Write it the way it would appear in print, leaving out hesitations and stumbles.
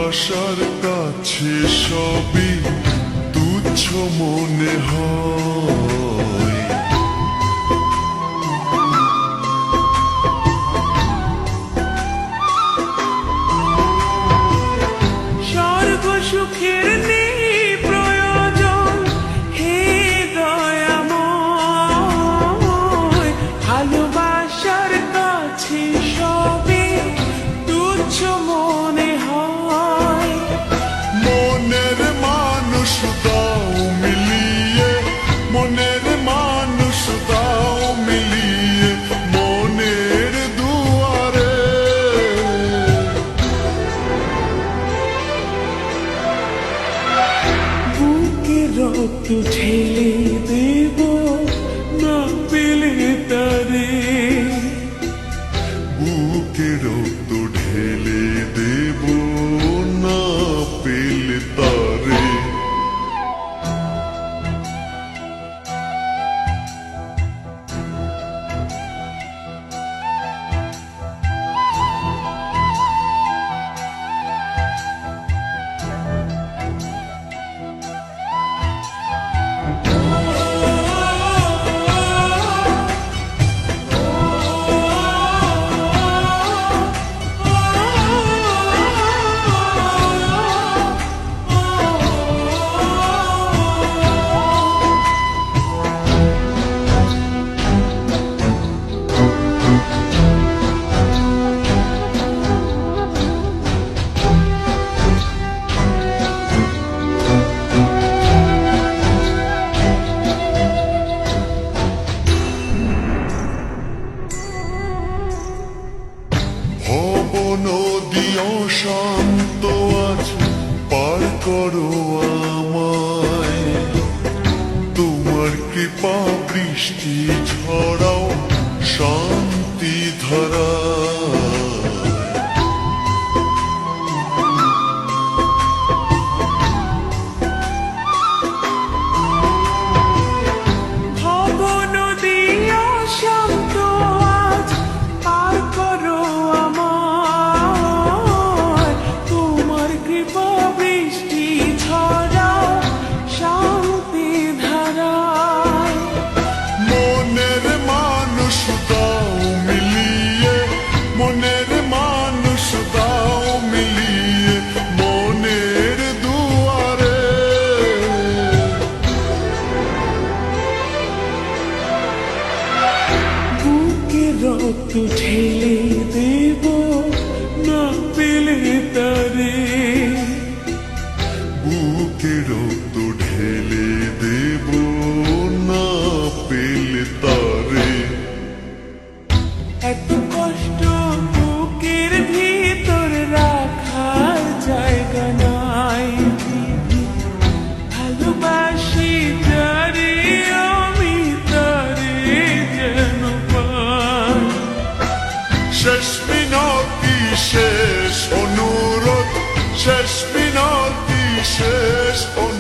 ভালোবাসার কাছে সবই তুচ্ছ মনে হয়। স্বর্গ সুখের নেই প্রয়োজন, হে দয়াময়, ভালোবাসার কাছে সবই তুচ্ছ মনে হয়। মনের মানুষ দাও মিলিয়ে, মনের মানুষ দাও মিলিয়ে মনের দুয়ারে। বুকে রক্ত ঢেলে দেব না পেলে তারে, বুকে রক্ত ঢেলে দেব না পেলে তারে। নদী অশান্ত আজ পার করো আমায়, তোমার কৃপা বৃষ্টি ঝরাও শান্তি ধারা। মনের মানুষ দাও মিলিয়ে মনের দুয়ারে। বুকে রক্ত ঢেলে দেব না পেলে তারে, বুকে রক্ত ঢেলে দেব না পেলে তারে। এত কষ্ট বুকের ভিতর রাখার জায়গা নাই, ভালোবাসি যারে আমি তারে যেন পাই। শেষ মিনতি শেষ অনুরোধ, শেষ মিনতি শেষ অনুরোধ।